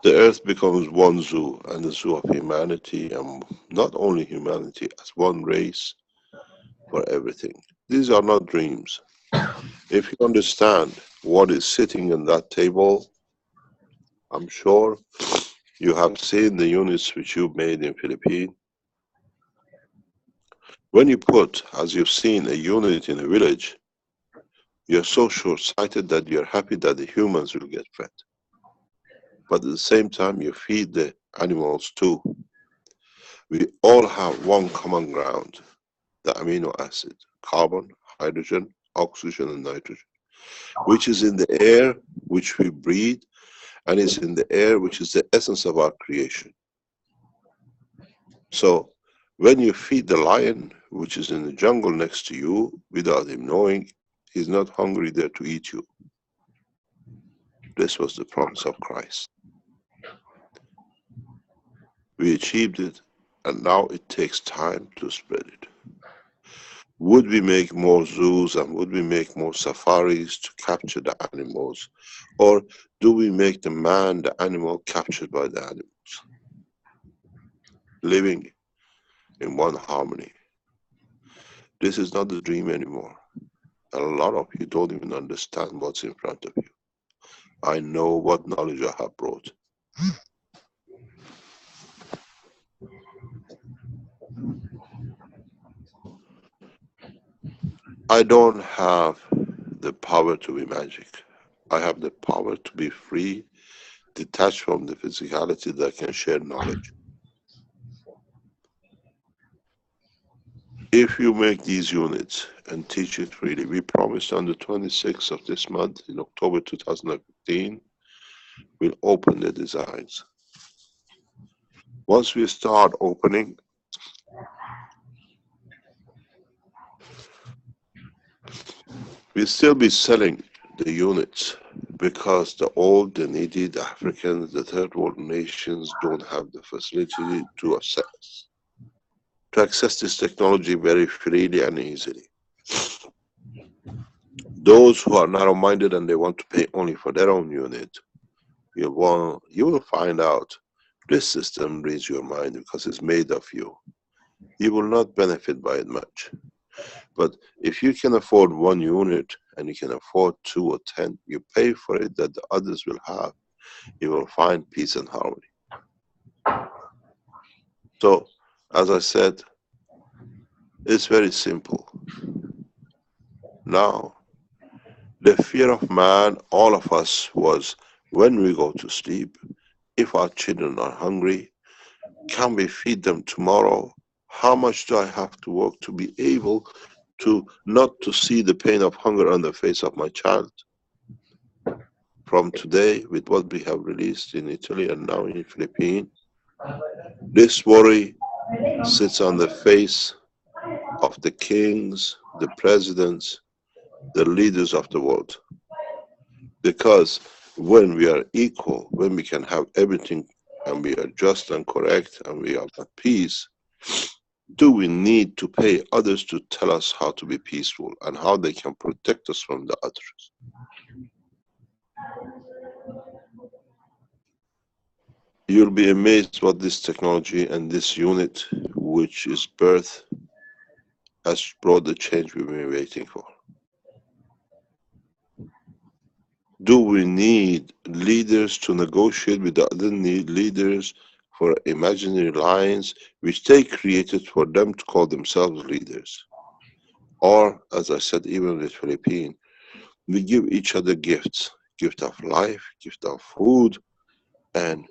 The earth becomes one zoo, and the zoo of humanity, and not only humanity, as one race for everything. These are not dreams. If you understand what is sitting on that table, I'm sure you have seen the units which you made in Philippines. When you put, as you've seen, a unit in a village, you're so short-sighted that you're happy that the humans will get fed. But at the same time, you feed the animals too. We all have one common ground, the amino acid, carbon, hydrogen, oxygen, and nitrogen, which is in the air which we breathe, and is in the air which is the essence of our creation. So when you feed the lion, which is in the jungle next to you, without him knowing, he's not hungry there to eat you. This was the promise of Christ. We achieved it, and now it takes time to spread it. Would we make more zoos and would we make more safaris to capture the animals? Or do we make the man, the animal, captured by the animals? Living in one harmony. This is not a dream anymore. A lot of you don't even understand what's in front of you. I know what knowledge I have brought. I don't have the power to be magic. I have the power to be free, detached from the physicality that can share knowledge. If you make these units and teach it freely, we promised on the 26th of this month, in October 2015, will open the designs. Once we start opening, we'll still be selling the units because the old, the needy, the Africans, the third world nations don't have the facility to access this technology very freely and easily. Those who are narrow-minded and they want to pay only for their own unit, you will find out this system reads your mind because it's made of you. You will not benefit by it much. But if you can afford 1 unit and you can afford 2 or 10, you pay for it that the others will have. You will find peace and harmony. So, as I said, it's very simple. Now, the fear of man, all of us, was when we go to sleep, if our children are hungry, can we feed them tomorrow? How much do I have to work to be able to not to see the pain of hunger on the face of my child? From today, with what we have released in Italy and now in Philippines, this worry sits on the face of the kings, the presidents, the leaders of the world. Because when we are equal, when we can have everything and we are just and correct and we are at peace, do we need to pay others to tell us how to be peaceful and how they can protect us from the others? You'll be amazed what this technology and this unit, which is birth, has brought the change we've been waiting for. Do we need leaders to negotiate with the other leaders for imaginary lines which they created for them to call themselves leaders? Or, as I said, even with Philippine, we give each other gifts, gift of life, gift of food, and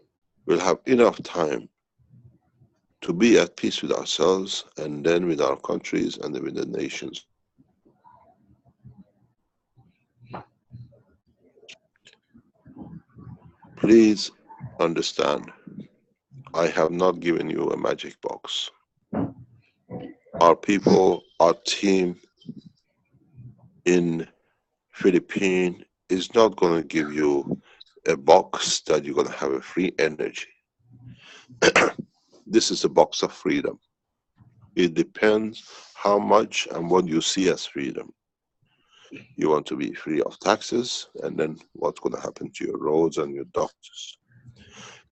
we'll have enough time to be at peace with ourselves and then with our countries and then with the nations. Please understand, I have not given you a magic box. Our people, our team in Philippines is not going to give you a box that you're going to have a free energy. This is a box of freedom. It depends how much and what you see as freedom. You want to be free of taxes, and then what's going to happen to your roads and your doctors?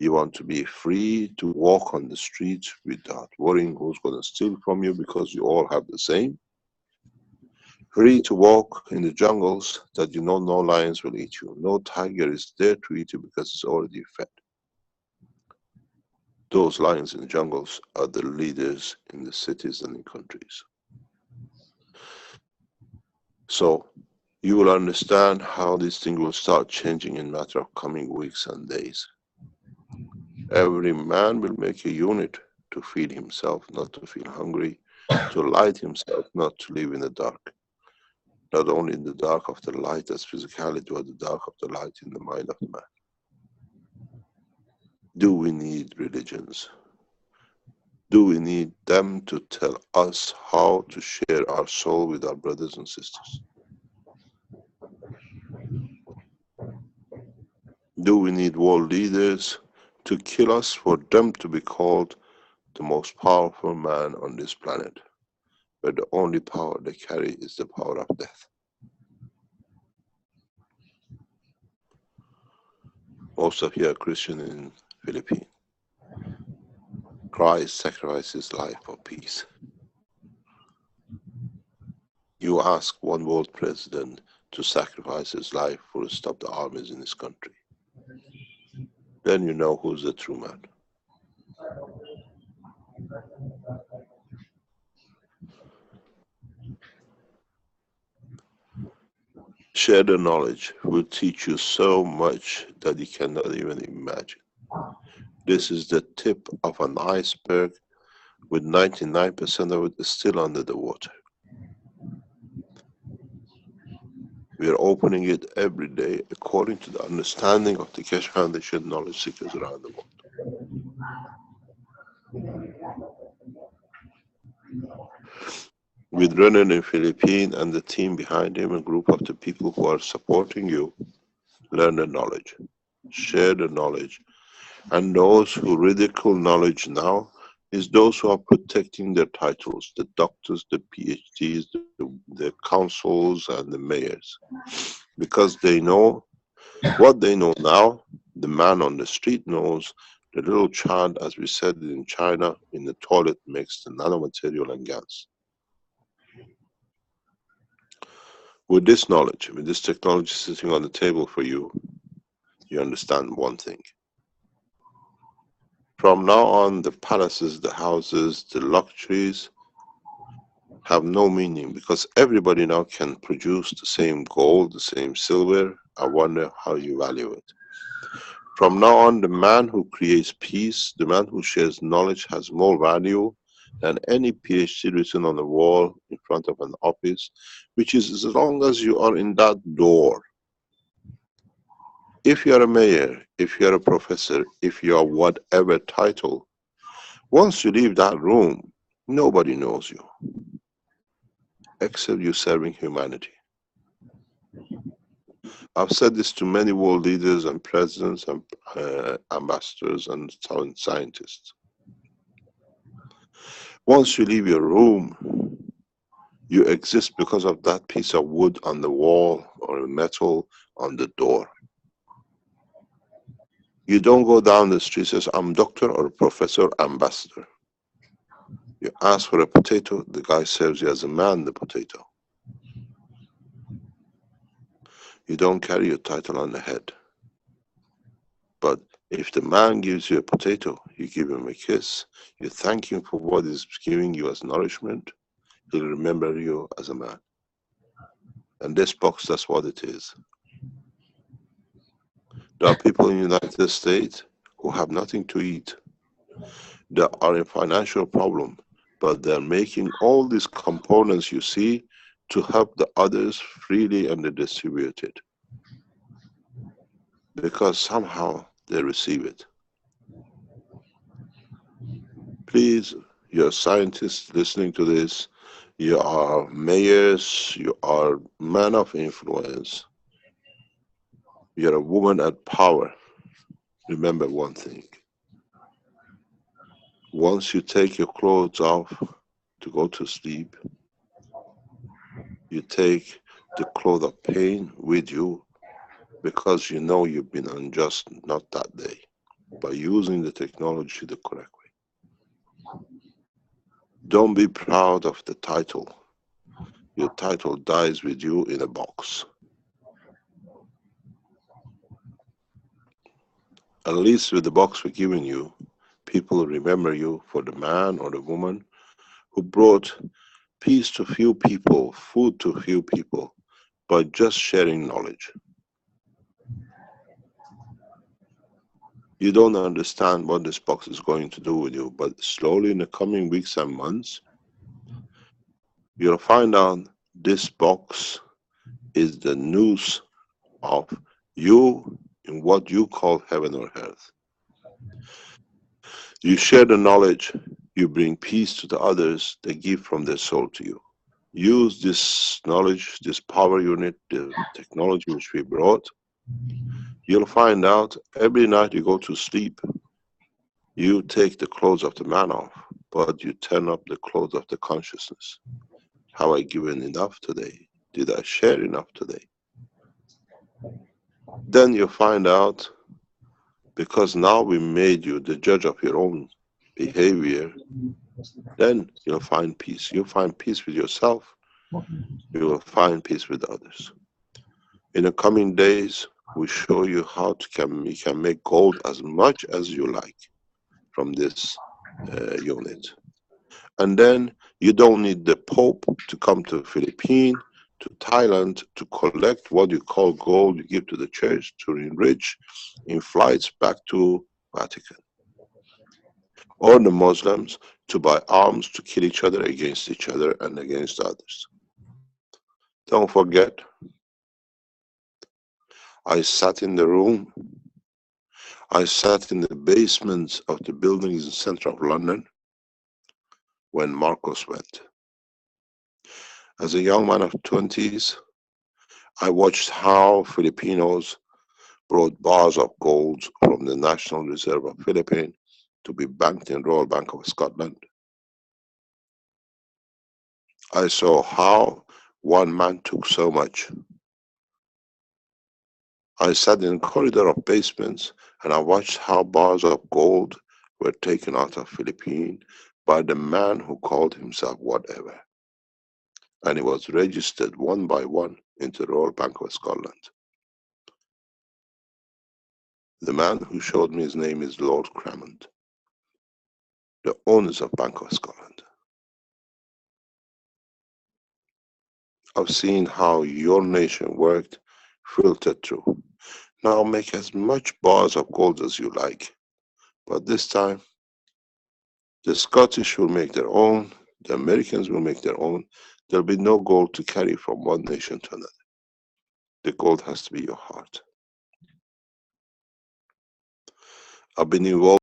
You want to be free to walk on the streets without worrying who's going to steal from you because you all have the same. Free to walk in the jungles that you know no lions will eat you. No tiger is there to eat you because it's already fed. Those lions in the jungles are the leaders in the cities and in countries. So you will understand how this thing will start changing in a matter of coming weeks and days. Every man will make a unit to feed himself, not to feel hungry, to light himself, not to live in the dark. Not only in the dark of the light as physicality, but the dark of the light in the mind of the man. Do we need religions? Do we need them to tell us how to share our soul with our brothers and sisters? Do we need world leaders to kill us for them to be called the most powerful man on this planet, where the only power they carry is the power of death? Most of you are Christian in Philippines. Christ sacrificed his life for peace. You ask one world president to sacrifice his life to stop the armies in his country. Then you know who's the true man. Share the knowledge will teach you so much that you cannot even imagine. This is the tip of an iceberg with 99% of it is still under the water. We are opening it every day according to the understanding of the Keshe Foundation knowledge seekers around the world. With Renan in Philippines and the team behind him, a group of the people who are supporting you, learn the knowledge, share the knowledge, and those who ridicule knowledge now is those who are protecting their titles, the doctors, the PhDs, the councils, and the mayors. Because they know what they know now, the man on the street knows, the little child, as we said in China, in the toilet makes the nanomaterial and gas. With this knowledge, with this technology sitting on the table for you, you understand one thing. From now on, the palaces, the houses, the luxuries have no meaning because everybody now can produce the same gold, the same silver. I wonder how you value it. From now on, the man who creates peace, the man who shares knowledge has more value than any PhD written on the wall in front of an office, which is as long as you are in that door. If you are a mayor, if you are a professor, if you are whatever title, once you leave that room, nobody knows you, except you serving humanity. I've said this to many world leaders and presidents and ambassadors and scientists. Once you leave your room, you exist because of that piece of wood on the wall or metal on the door. You don't go down the street and say, I'm doctor or professor, ambassador. You ask for a potato, the guy serves you as a man the potato. You don't carry your title on the head. But if the man gives you a potato, you give him a kiss, you thank him for what he's giving you as nourishment, he'll remember you as a man. And this box, that's what it is. There are people in the United States who have nothing to eat. They are in financial problem, but they're making all these components you see to help the others freely, and they distribute it. Because somehow they receive it. Please, you're scientists listening to this, you are mayors, you are men of influence, you're a woman at power. Remember one thing. Once you take your clothes off to go to sleep, you take the cloth of pain with you because you know you've been unjust, not that day, by using the technology the correct way. Don't be proud of the title. Your title dies with you in a box. At least with the box we're giving you, people remember you for the man or the woman who brought peace to few people, food to few people, by just sharing knowledge. You don't understand what this box is going to do with you, but slowly in the coming weeks and months, you'll find out this box is the news of you in what you call heaven or earth. You share the knowledge, you bring peace to the others, they give from their soul to you. Use this knowledge, this power unit, the technology which we brought. You'll find out every night you go to sleep, you take the clothes of the man off, but you turn up the clothes of the consciousness. Have I given enough today? Did I share enough today? Then you find out, because now we made you the judge of your own behavior, then you'll find peace. You'll find peace with yourself. You will find peace with others. In the coming days, we show you how you can make gold as much as you like from this unit. And then you don't need the Pope to come to the Philippines, to Thailand, to collect what you call gold you give to the church to enrich in flights back to Vatican. Or the Muslims to buy arms to kill each other against each other and against others. Don't forget, I sat in the room. I sat in the basements of the buildings in the center of London when Marcos went. As a young man of 20s, I watched how Filipinos brought bars of gold from the National Reserve of Philippines to be banked in Royal Bank of Scotland. I saw how one man took so much. I sat in the corridor of basements and I watched how bars of gold were taken out of Philippines by the man who called himself whatever. And it was registered one by one into the Royal Bank of Scotland. The man who showed me his name is Lord Cramond, the owners of Bank of Scotland. I've seen how your nation worked, filtered through. Now make as much bars of gold as you like, but this time the Scottish will make their own, the Americans will make their own. There'll be no gold to carry from one nation to another. The gold has to be your heart. I've been involved